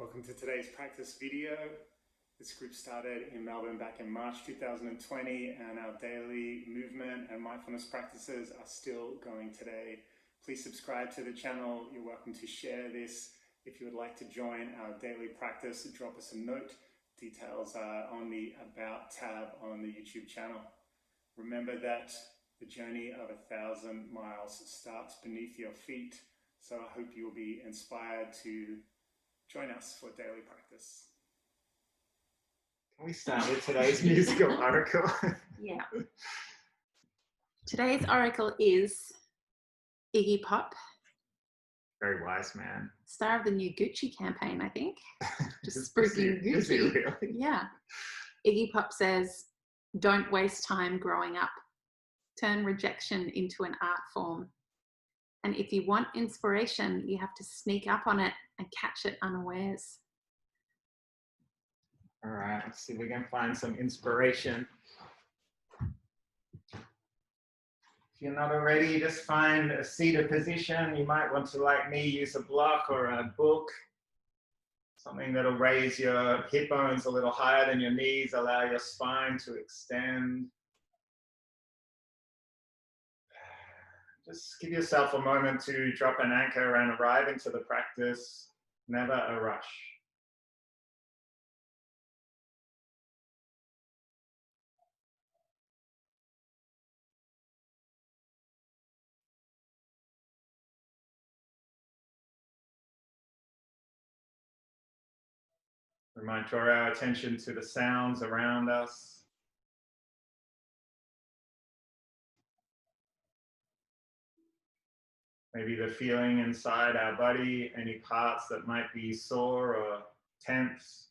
Welcome to today's practice video. This group started in Melbourne back in March 2020, and our daily movement and mindfulness practices are still going today. Please subscribe to the channel. You're welcome to share this. If you would like to join our daily practice, drop us a note. Details are on the About tab on the YouTube channel. Remember that the journey of 1,000 miles starts beneath your feet, so I hope you will be inspired to join us for daily practice. Can we start with today's musical oracle? Yeah. Today's oracle is Iggy Pop. Very wise man. Star of the new Gucci campaign, I think. Just spruiking Gucci. Is he really? Yeah. Iggy Pop says, "Don't waste time growing up. Turn rejection into an art form. And if you want inspiration, you have to sneak up on it and catch it unawares." All right, let's see if we can find some inspiration. If you're not already, just find a seated position. You might want to, like me, use a block or a book. Something that'll raise your hip bones a little higher than your knees, allow your spine to extend. Just give yourself a moment to drop an anchor and arrive into the practice. Never a rush. We might draw our attention to the sounds around us. Maybe the feeling inside our body, any parts that might be sore or tense.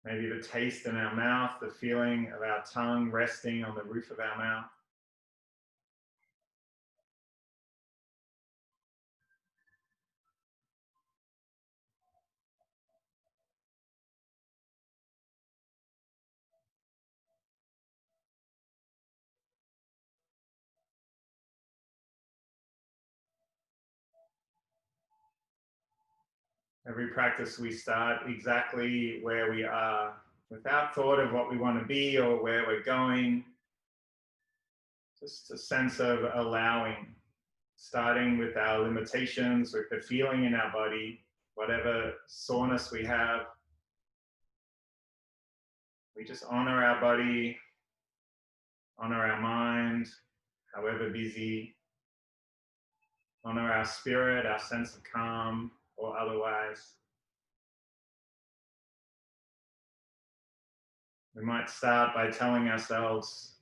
Maybe the taste in our mouth, the feeling of our tongue resting on the roof of our mouth. Every practice we start exactly where we are, without thought of what we want to be or where we're going. Just a sense of allowing, starting with our limitations, with the feeling in our body, whatever soreness we have. We just honor our body, honor our mind, however busy, honor our spirit, our sense of calm, or otherwise. We might start by telling ourselves,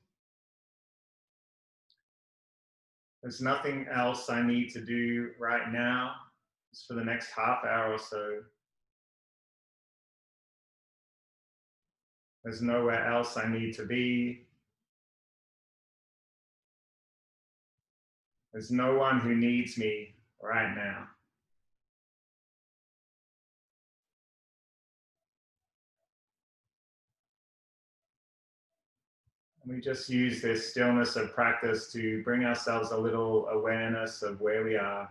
there's nothing else I need to do right now, just for the next half hour or so. There's nowhere else I need to be. There's no one who needs me right now. And we just use this stillness of practice to bring ourselves a little awareness of where we are.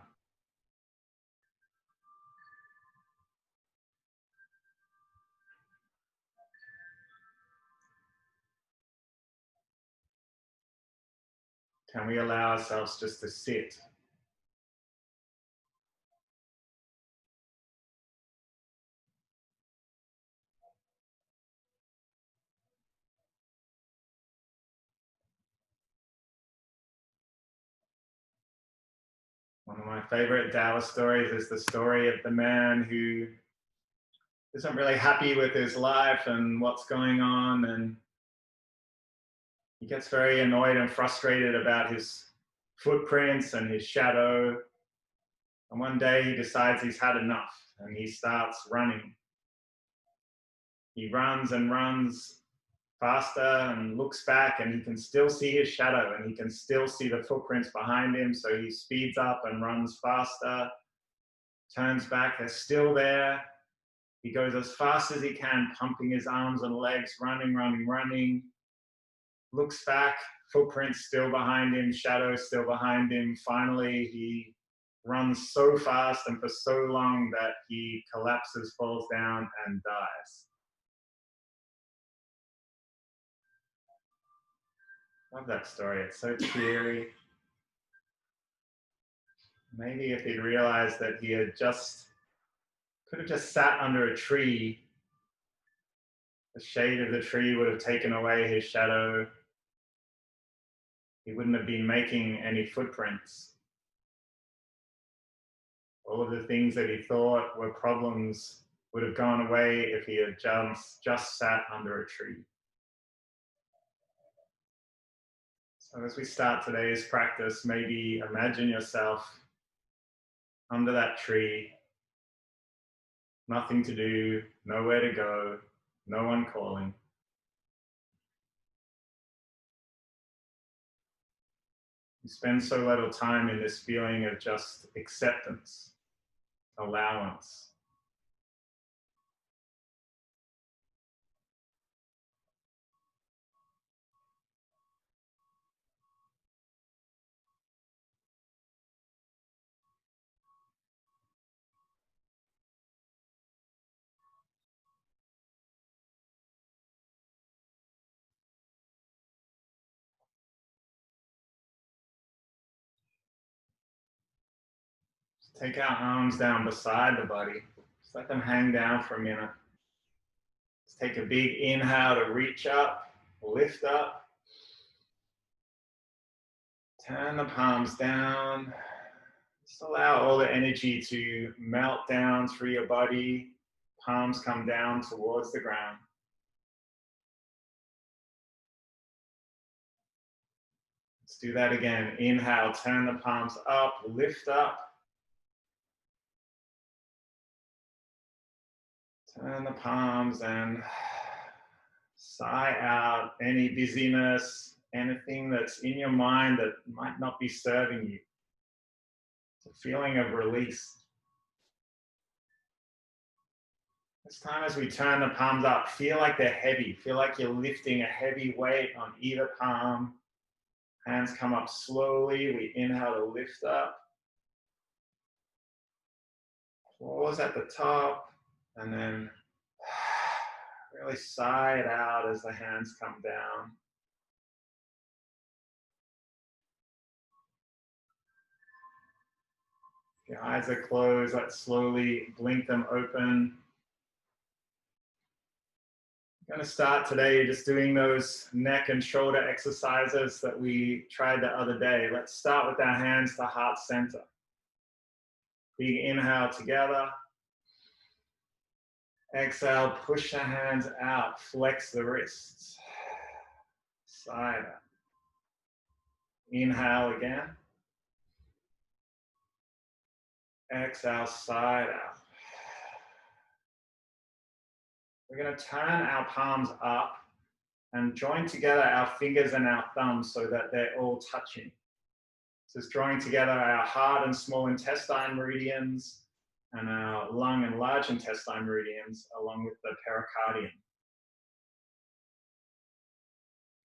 Can we allow ourselves just to sit? One of my favorite Taoist stories is the story of the man who isn't really happy with his life and what's going on, and he gets very annoyed and frustrated about his footprints and his shadow. And one day he decides he's had enough and he starts running. He runs and runs faster and looks back, and he can still see his shadow and he can still see the footprints behind him. So he speeds up and runs faster, turns back, they're still there. He goes as fast as he can, pumping his arms and legs, running, running, running. looks back, footprints still behind him, shadows still behind him. Finally, he runs so fast and for so long that he collapses, falls down, and dies. Love that story. It's so cheery. Maybe if he'd realized that he had could have just sat under a tree, the shade of the tree would have taken away his shadow. He wouldn't have been making any footprints. All of the things that he thought were problems would have gone away if he had just sat under a tree. So as we start today's practice, maybe imagine yourself under that tree, nothing to do, nowhere to go, no one calling. You spend so little time in this feeling of just acceptance, allowance. Take our arms down beside the body. Just let them hang down for a minute. Let's take a big inhale to reach up, lift up. Turn the palms down. Just allow all the energy to melt down through your body. Palms come down towards the ground. Let's do that again. Inhale, turn the palms up, lift up. Turn the palms and sigh out any busyness, anything that's in your mind that might not be serving you. It's a feeling of release. This time as we turn the palms up, feel like they're heavy. Feel like you're lifting a heavy weight on either palm. Hands come up slowly. We inhale to lift up. Pause at the top. And then really sigh it out as the hands come down. If your eyes are closed, let's slowly blink them open. I'm going to start today just doing those neck and shoulder exercises that we tried the other day. Let's start with our hands to heart center. Big inhale together. Exhale, push the hands out, flex the wrists. Sigh out. Inhale again. Exhale, side out. We're going to turn our palms up and join together our fingers and our thumbs so that they're all touching. So it's drawing together our heart and small intestine meridians and our lung and large intestine meridians along with the pericardium.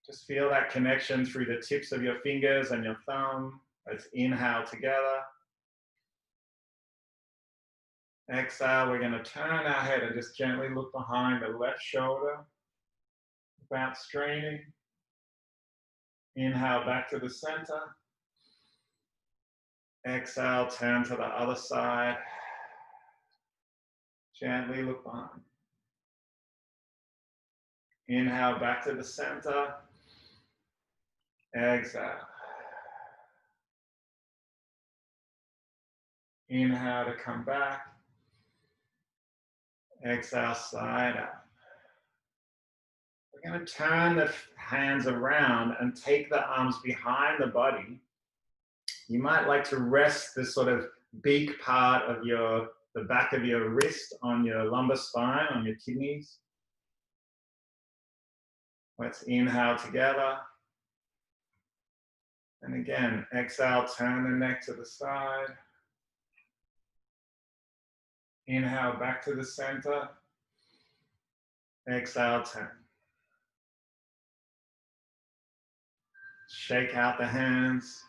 Just feel that connection through the tips of your fingers and your thumb. Let's inhale together. Exhale, we're going to turn our head and just gently look behind the left shoulder without straining. Inhale back to the center. Exhale, turn to the other side. Gently look behind. Inhale back to the center. Exhale. Inhale to come back. Exhale, side out. We're going to turn the hands around and take the arms behind the body. You might like to rest this sort of big part of the back of your wrist on your lumbar spine, on your kidneys. Let's inhale together. And again, exhale, turn the neck to the side. Inhale back to the center. Exhale, turn. shake out the hands.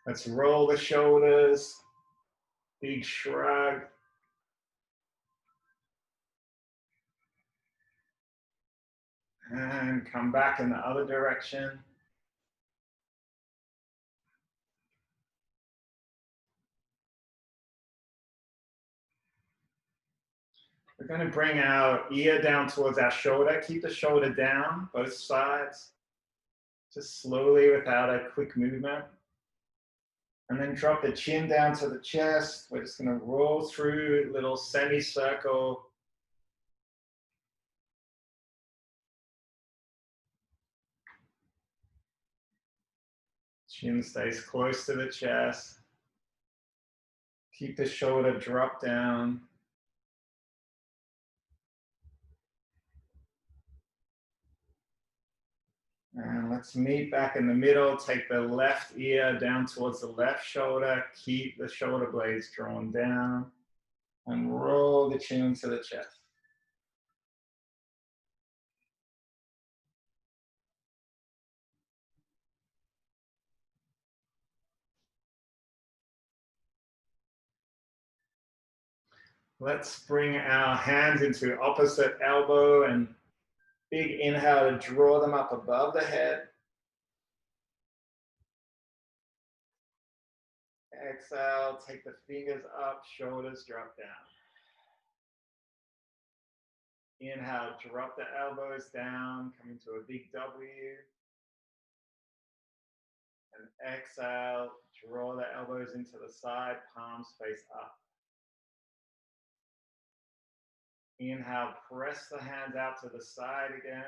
Let's roll the shoulders. Big shrug. And come back in the other direction. We're going to bring our ear down towards our shoulder. Keep the shoulder down, both sides. Just slowly without a quick movement. And then drop the chin down to the chest. We're just going to roll through a little semicircle. Chin stays close to the chest. Keep the shoulder drop down. And let's meet back in the middle. Take the left ear down towards the left shoulder. Keep the shoulder blades drawn down. And roll the chin into the chest. Let's bring our hands into opposite elbow and big inhale to draw them up above the head. Exhale, take the fingers up, shoulders drop down. Inhale, drop the elbows down, come into a big W. And exhale, draw the elbows into the side, palms face up. Inhale, press the hands out to the side again.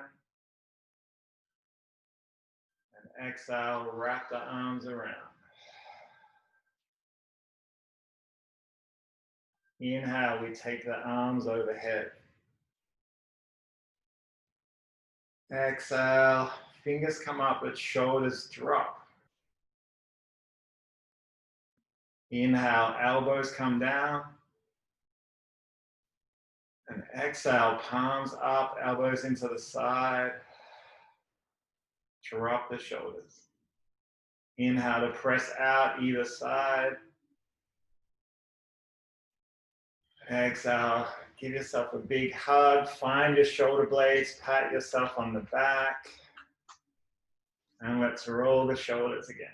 And exhale, wrap the arms around. Inhale, we take the arms overhead. Exhale, fingers come up, but shoulders drop. Inhale, elbows come down. And exhale, palms up, elbows into the side. Drop the shoulders. Inhale to press out either side. Exhale, give yourself a big hug. Find your shoulder blades, pat yourself on the back. And let's roll the shoulders again.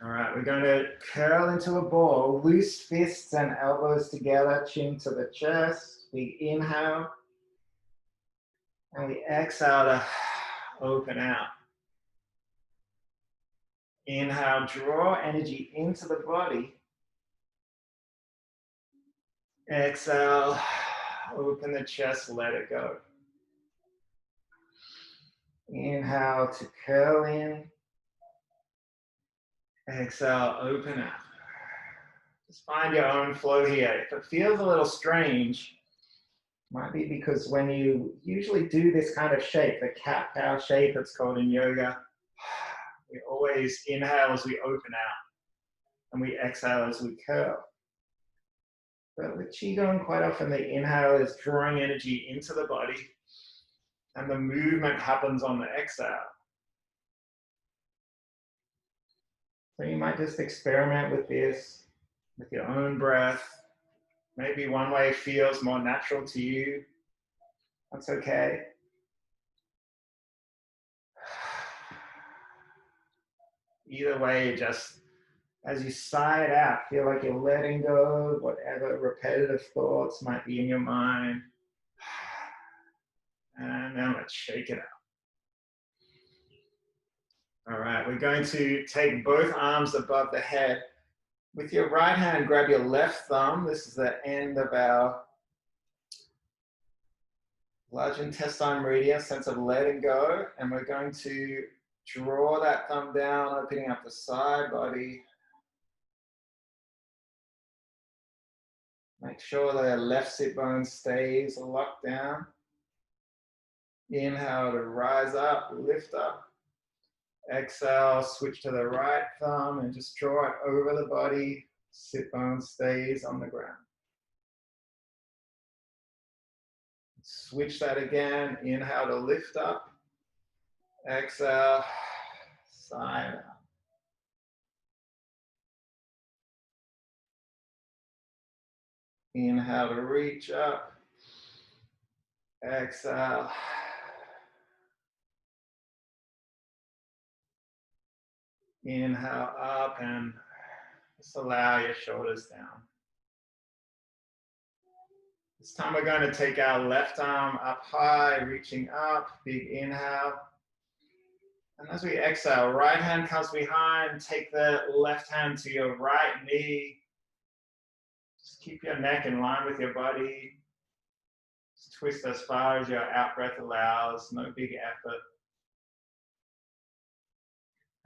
All right, we're going to curl into a ball, loose fists and elbows together, chin to the chest. We inhale. And we exhale to open out. Inhale, draw energy into the body. Exhale, open the chest, let it go. Inhale to curl in. Exhale, open up. Just find your own flow here. If it feels a little strange, might be because when you usually do this kind of shape, the cat-cow shape it's called in yoga, we always inhale as we open out, and we exhale as we curl. But with Qigong, quite often the inhale is drawing energy into the body, and the movement happens on the exhale. So you might just experiment with this, with your own breath. Maybe one way feels more natural to you. That's okay. Either way, just as you sigh it out, feel like you're letting go of whatever repetitive thoughts might be in your mind. And now let's shake it out. All right, we're going to take both arms above the head. With your right hand, grab your left thumb. This is the end of our large intestine meridian, sense of letting go. And we're going to draw that thumb down, opening up the side body. Make sure the left sit bone stays locked down. Inhale to rise up, lift up. Exhale, switch to the right thumb and just draw it over the body. Sit bone stays on the ground. Switch that again. Inhale to lift up. Exhale, side out. Inhale to reach up. Exhale. Inhale up and just allow your shoulders down. This time we're going to take our left arm up high, reaching up, big inhale. And as we exhale, right hand comes behind, take the left hand to your right knee. Just keep your neck in line with your body. Just twist as far as your out breath allows, no big effort.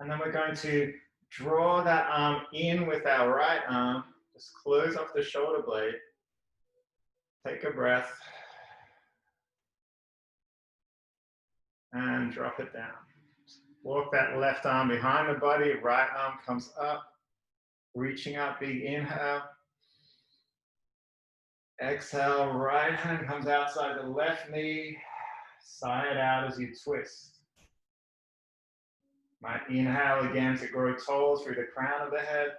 And then we're going to draw that arm in with our right arm. Just close off the shoulder blade. Take a breath. And drop it down. Walk that left arm behind the body, right arm comes up. Reaching up, big inhale. Exhale, right hand comes outside the left knee. Sigh it out as you twist. Might inhale again to grow tall through the crown of the head.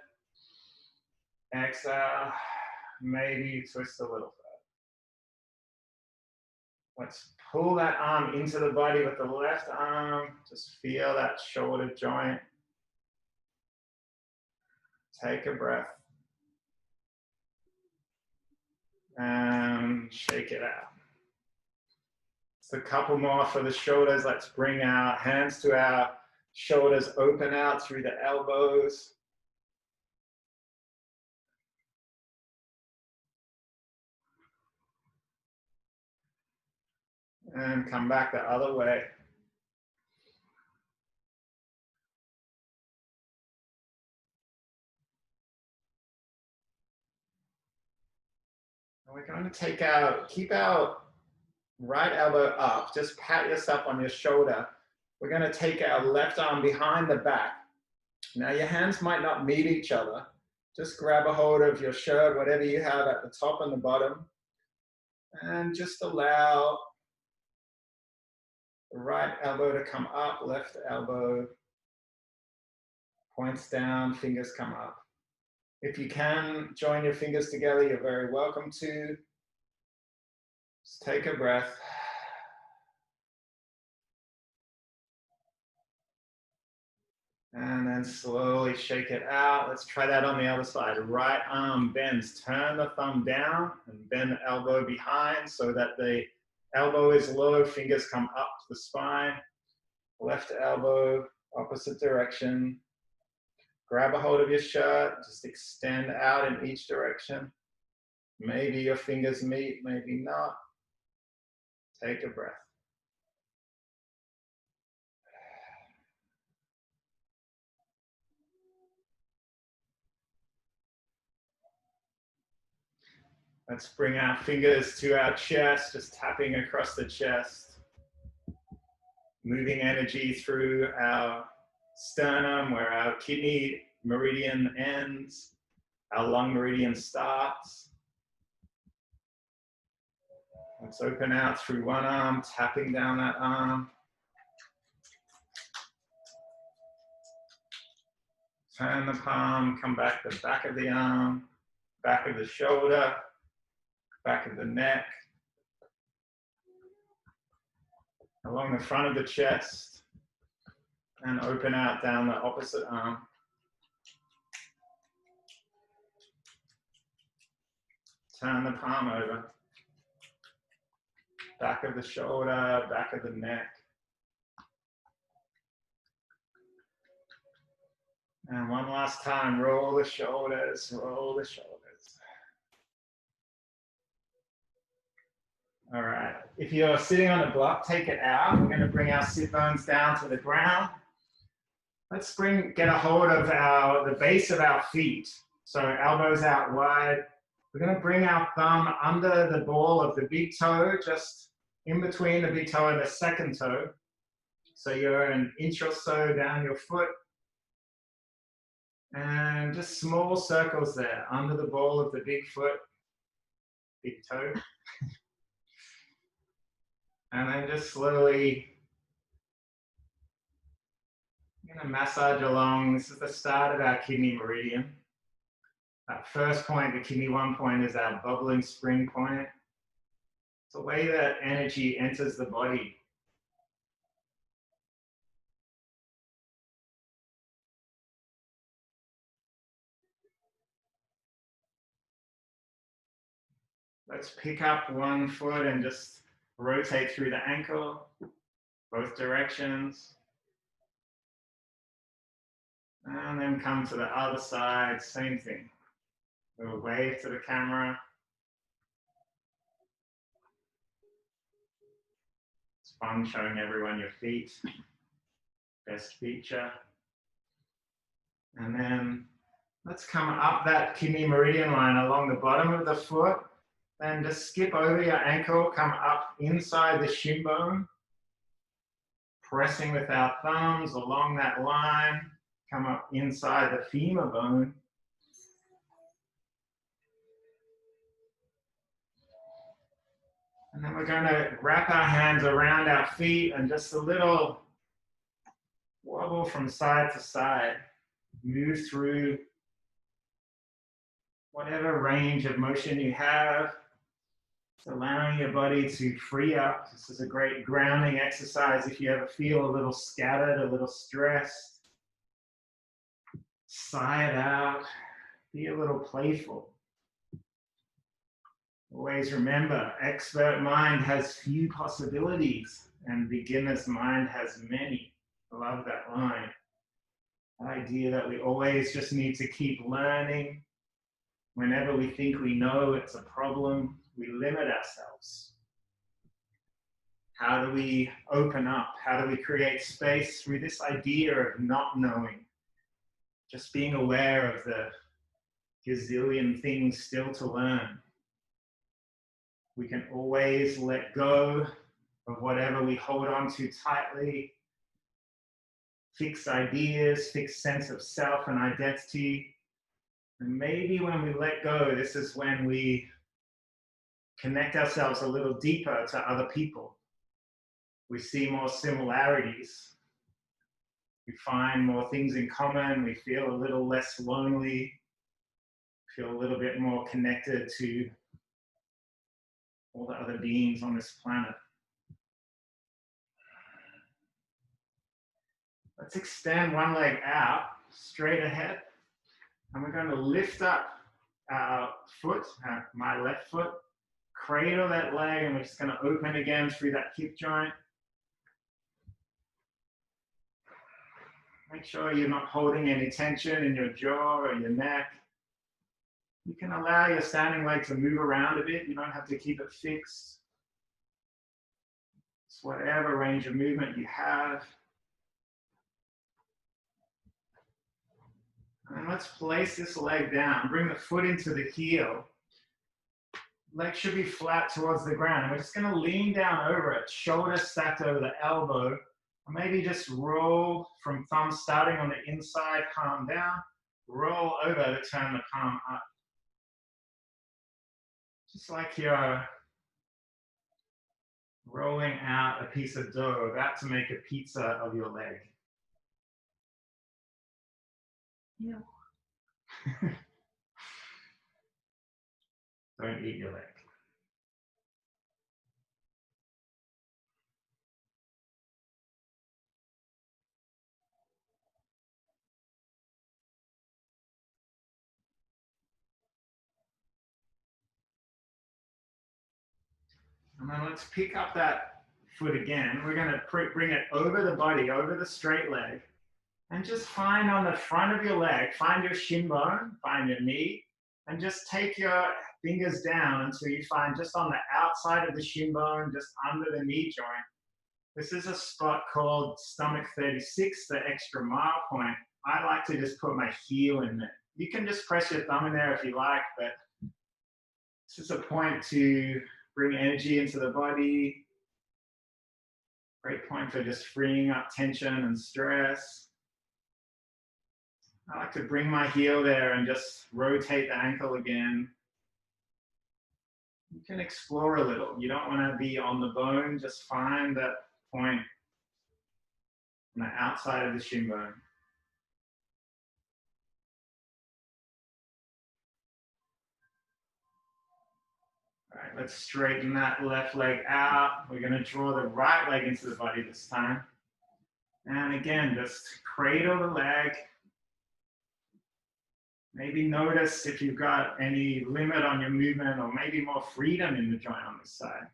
Exhale, maybe you twist a little further. Let's pull that arm into the body with the left arm. Just feel that shoulder joint. Take a breath. And shake it out. Just a couple more for the shoulders. Let's bring our hands to our shoulders, open out through the elbows. And come back the other way. And we're going to keep our right elbow up. Just pat yourself on your shoulder. We're going to take our left arm behind the back. Now your hands might not meet each other. Just grab a hold of your shirt, whatever you have at the top and the bottom. And just allow the right elbow to come up, left elbow points down, fingers come up. If you can join your fingers together, you're very welcome to. Just take a breath. And then slowly shake it out. Let's try that on the other side. Right arm bends. Turn the thumb down and bend the elbow behind so that the elbow is low, fingers come up to the spine. Left elbow, opposite direction. Grab a hold of your shirt. Just extend out in each direction. Maybe your fingers meet, maybe not. Take a breath. Let's bring our fingers to our chest, just tapping across the chest. Moving energy through our sternum, where our kidney meridian ends, our lung meridian starts. Let's open out through one arm, tapping down that arm. Turn the palm, come back to the back of the arm, back of the shoulder, back of the neck, along the front of the chest, and open out down the opposite arm. Turn the palm over, back of the shoulder, back of the neck. And one last time, roll the shoulders, roll the shoulders. All right, if you're sitting on a block, take it out. We're gonna bring our sit bones down to the ground. Let's get a hold of the base of our feet. So elbows out wide. We're gonna bring our thumb under the ball of the big toe, just in between the big toe and the second toe. So you're an inch or so down your foot. And just small circles there, under the ball of the big foot, big toe. And then just slowly I'm going to massage along. This is the start of our kidney meridian. That first point, the kidney 1 point, is our bubbling spring point. It's the way that energy enters the body. Let's pick up one foot and just rotate through the ankle, both directions. And then come to the other side, same thing. We'll wave to the camera. It's fun showing everyone your feet. Best feature. And then let's come up that kidney meridian line along the bottom of the foot. Then just skip over your ankle, come up inside the shin bone, pressing with our thumbs along that line, come up inside the femur bone. And then we're going to wrap our hands around our feet and just a little wobble from side to side. Move through whatever range of motion you have. It's allowing your body to free up. This is a great grounding exercise if you ever feel a little scattered, a little stressed. Sigh it out. Be a little playful. Always remember, expert mind has few possibilities and beginner's mind has many. I love that line. The idea that we always just need to keep learning. Whenever we think we know it's a problem, we limit ourselves. How do we open up? How do we create space through this idea of not knowing? Just being aware of the gazillion things still to learn. We can always let go of whatever we hold on to tightly. Fixed ideas, fixed sense of self and identity. And maybe when we let go, this is when we connect ourselves a little deeper to other people. We see more similarities. We find more things in common. We feel a little less lonely. Feel a little bit more connected to all the other beings on this planet. Let's extend one leg out, straight ahead. And we're going to lift up our foot, my left foot, cradle that leg, and we're just going to open again through that hip joint. Make sure you're not holding any tension in your jaw or your neck. You can allow your standing leg to move around a bit. You don't have to keep it fixed. It's whatever range of movement you have. And let's place this leg down. Bring the foot into the heel. Leg should be flat towards the ground. And we're just going to lean down over it, shoulder stacked over the elbow. Or maybe just roll from thumb starting on the inside, palm down. Roll over to turn the palm up. Just like you're rolling out a piece of dough, about to make a pizza of your leg. Yeah. Don't eat your leg. And then let's pick up that foot again. We're going to bring it over the body, over the straight leg. And just find on the front of your leg, find your shin bone, find your knee, and just take your fingers down until you find just on the outside of the shin bone, just under the knee joint. This is a spot called stomach 36, the extra mile point. I like to just put my heel in there. You can just press your thumb in there if you like, but this is a point to bring energy into the body. Great point for just freeing up tension and stress. I like to bring my heel there and just rotate the ankle again. can explore a little. You don't want to be on the bone. Just find that point on the outside of the shin bone. All right, let's straighten that left leg out. We're going to draw the right leg into the body this time. And again, just cradle the leg. Maybe notice if you've got any limit on your movement or maybe more freedom in the joint on this side.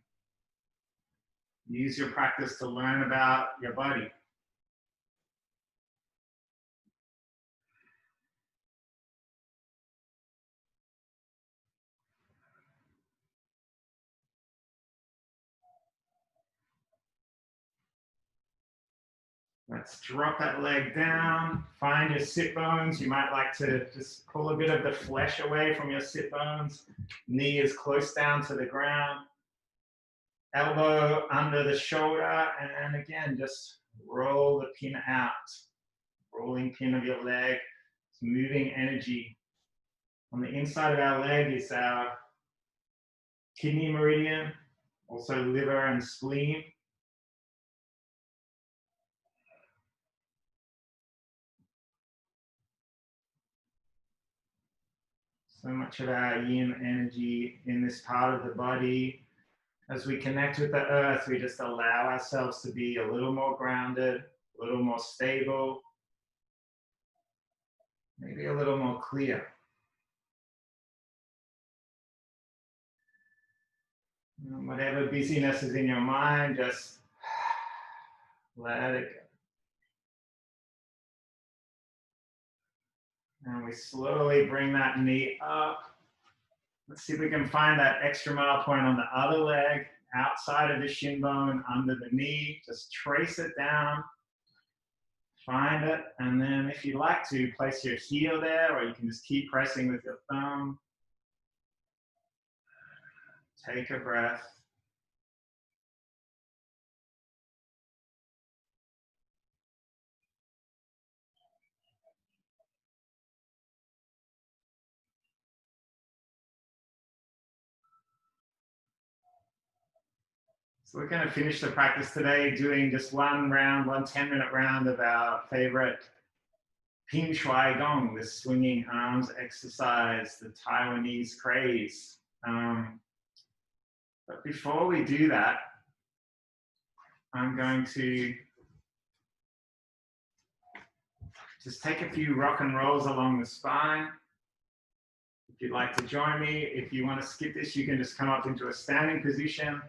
Use your practice to learn about your body. Let's drop that leg down. Find your sit bones. You might like to just pull a bit of the flesh away from your sit bones. Knee is close down to the ground. Elbow under the shoulder. And again, just roll the pin out. Rolling pin of your leg. It's moving energy. On the inside of our leg is our kidney meridian, also liver and spleen. So much of our yin energy in this part of the body. As we connect with the earth, we just allow ourselves to be a little more grounded, a little more stable, maybe a little more clear. And whatever busyness is in your mind, just let it go. And we slowly bring that knee up. Let's see if we can find that extra mile point on the other leg, outside of the shin bone, under the knee. Just trace it down. Find it. And then if you like to, place your heel there, or you can just keep pressing with your thumb. Take a breath. So we're going to finish the practice today doing just one 10-minute round of our favorite Chuai Gong, this swinging arms exercise, the Taiwanese craze. But before we do that, I'm going to just take a few rock and rolls along the spine. If you'd like to join me, if you want to skip this, you can just come up into a standing position.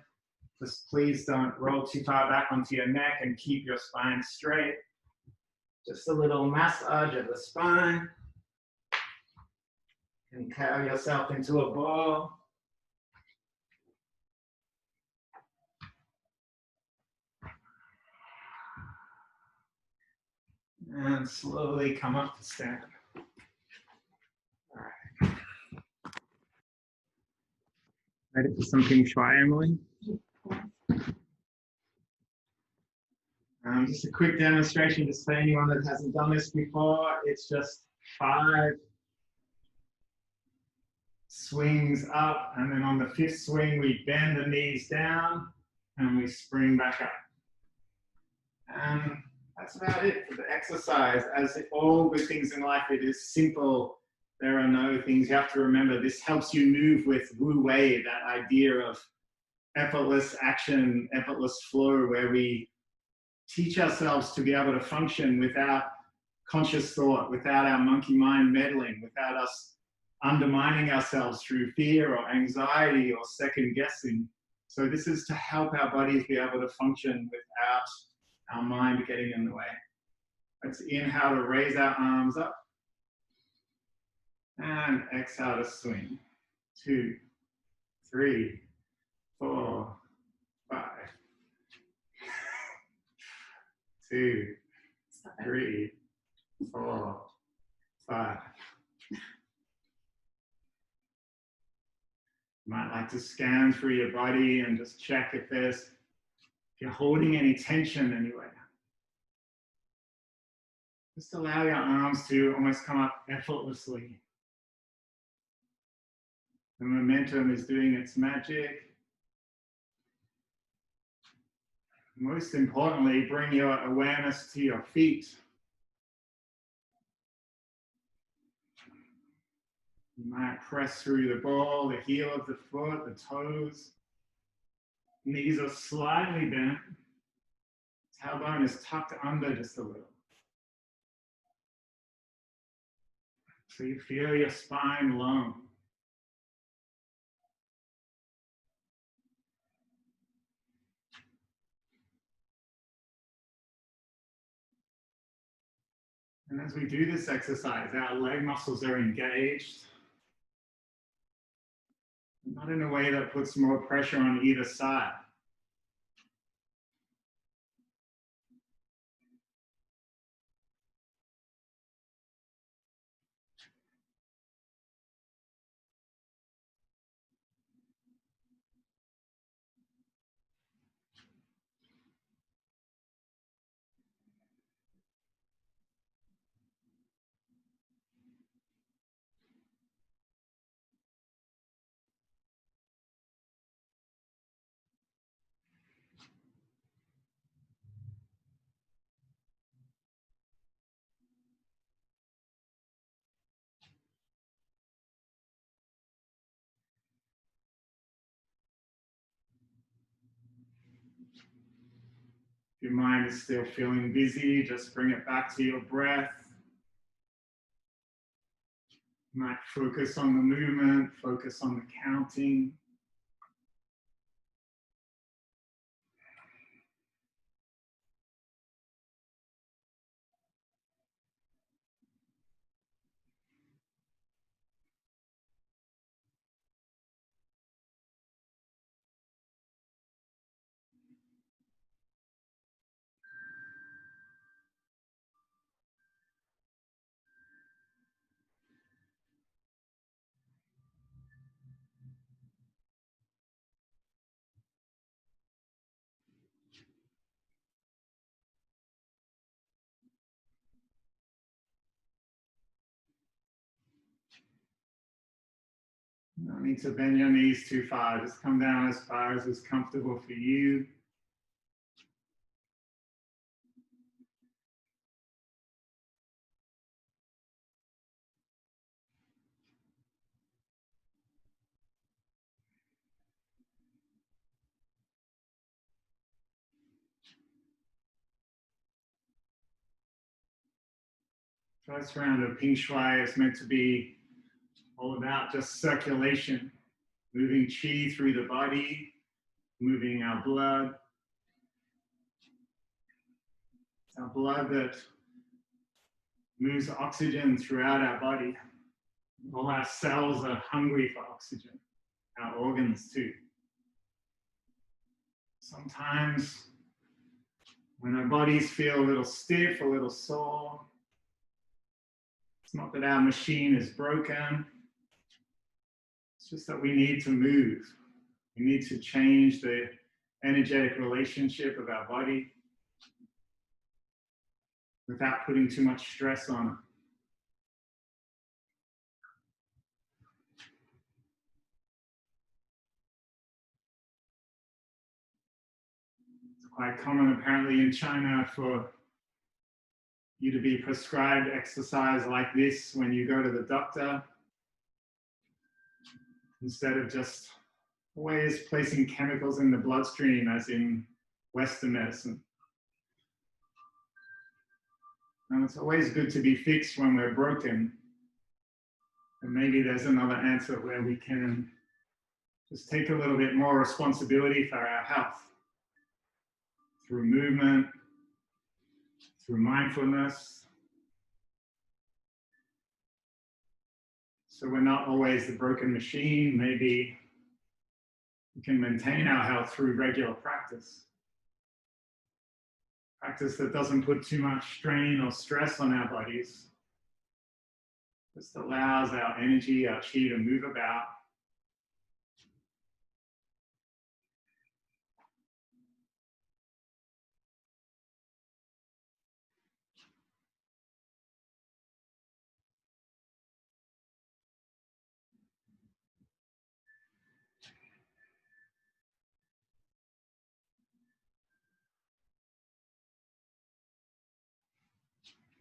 Just please don't roll too far back onto your neck and keep your spine straight. Just a little massage of the spine. And curl yourself into a ball. And slowly come up to stand. All right. Ready for some Ping Shuai, Emily? Just a quick demonstration, just for anyone that hasn't done this before. It's just 5 swings up, and then on the 5th swing, we bend the knees down, and we spring back up. And that's about it for the exercise. As all good things in life, it is simple. There are no things you have to remember. This helps you move with Wu Wei, that idea of effortless action, effortless flow, where we teach ourselves to be able to function without conscious thought, without our monkey mind meddling, without us undermining ourselves through fear or anxiety or second guessing. So this is to help our bodies be able to function without our mind getting in the way. Let's inhale to raise our arms up. And exhale to swing. 2, 3, 4, 5. 2, 3, 4, 5. You might like to scan through your body and just check if you're holding any tension anywhere. Just allow your arms to almost come up effortlessly. The momentum is doing its magic. Most importantly, bring your awareness to your feet. You might press through the ball, the heel of the foot, the toes. Knees are slightly bent. Tailbone is tucked under just a little. So you feel your spine long. And as we do this exercise, our leg muscles are engaged. Not in a way that puts more pressure on either side. If your mind is still feeling busy, just bring it back to your breath. You might focus on the movement, focus on the counting. You don't need to bend your knees too far. Just come down as far as is comfortable for you. First round of Ping Shuai is meant to be all about just circulation, moving qi through the body, moving our blood. It's our blood that moves oxygen throughout our body. All our cells are hungry for oxygen, our organs too. Sometimes when our bodies feel a little stiff, a little sore, it's not that our machine is broken. It's just that we need to move. We need to change the energetic relationship of our body without putting too much stress on it. It's quite common apparently in China for you to be prescribed exercise like this when you go to the doctor, instead of just always placing chemicals in the bloodstream as in Western medicine. And it's always good to be fixed when we're broken. And maybe there's another answer where we can just take a little bit more responsibility for our health through movement, through mindfulness. So we're not always the broken machine. Maybe we can maintain our health through regular practice. Practice that doesn't put too much strain or stress on our bodies. Just allows our energy, our qi to move about.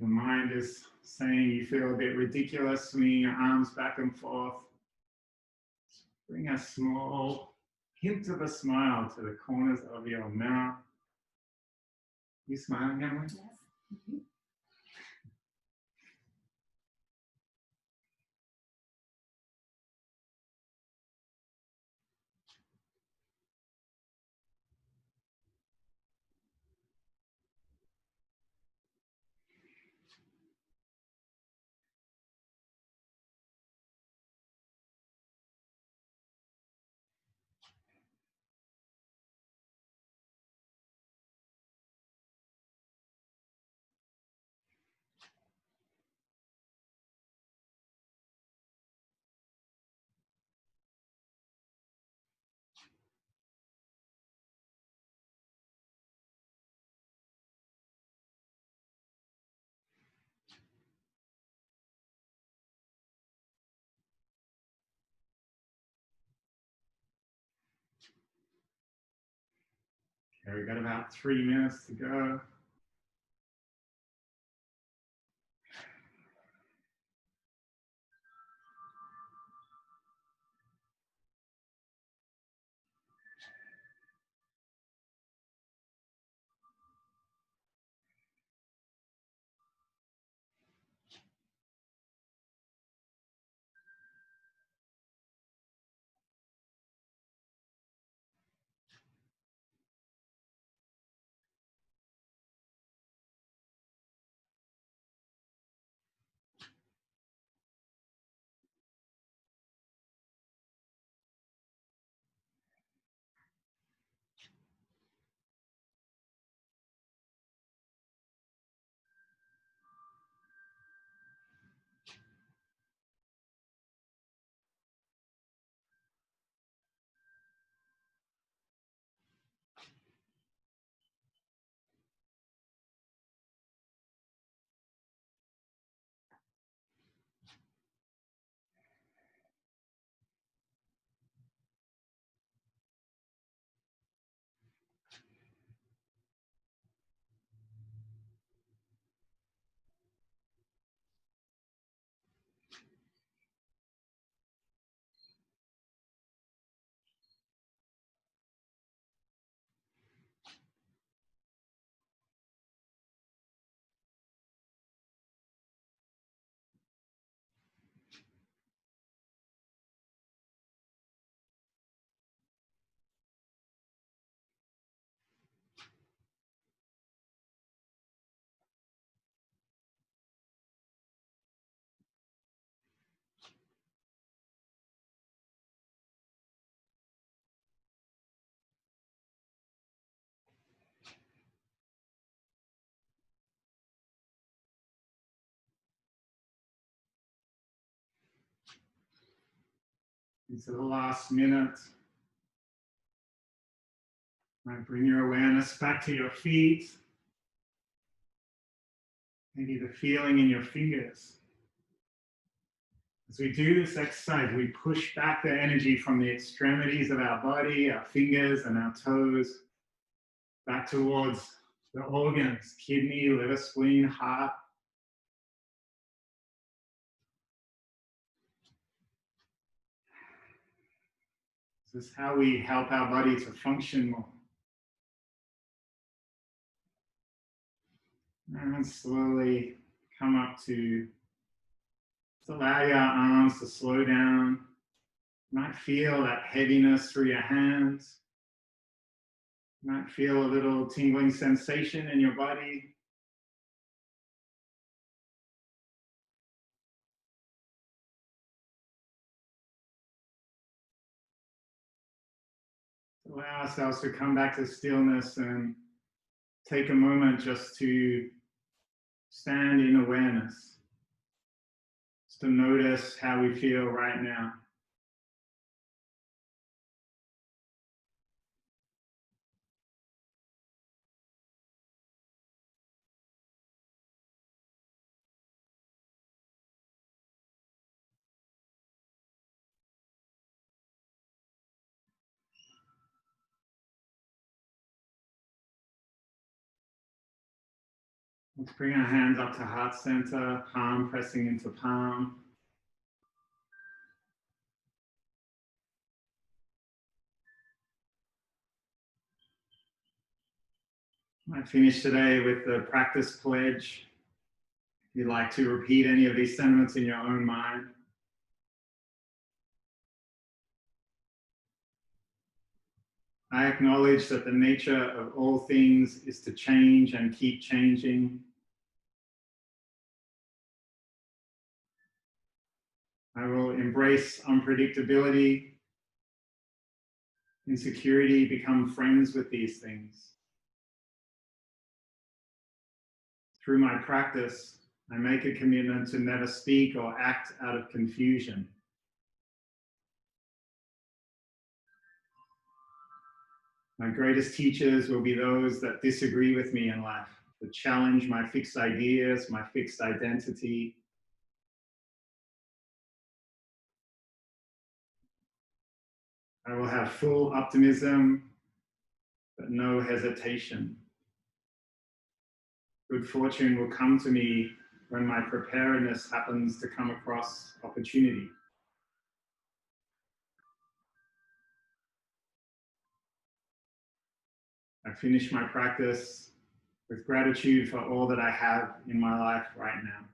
The mind is saying you feel a bit ridiculous, swinging your arms back and forth. Bring a small hint of a smile to the corners of your mouth. You smiling, Emily? Yes. Mm-hmm. Okay, we've got about 3 minutes to go. Into the last minute. Right, bring your awareness back to your feet. Maybe the feeling in your fingers. As we do this exercise, we push back the energy from the extremities of our body, our fingers and our toes, back towards the organs, kidney, liver, spleen, heart. This is how we help our body to function more. And slowly come up to just allow your arms to slow down. You might feel that heaviness through your hands. You might feel a little tingling sensation in your body. Allow ourselves to come back to stillness and take a moment just to stand in awareness, just to notice how we feel right now. Let's bring our hands up to heart center, palm pressing into palm. I finished today with the practice pledge. If you'd like to repeat any of these sentiments in your own mind. I acknowledge that the nature of all things is to change and keep changing. I will embrace unpredictability, insecurity, become friends with these things. Through my practice, I make a commitment to never speak or act out of confusion. My greatest teachers will be those that disagree with me in life, that challenge my fixed ideas, my fixed identity. I will have full optimism, but no hesitation. Good fortune will come to me when my preparedness happens to come across opportunity. I finish my practice with gratitude for all that I have in my life right now.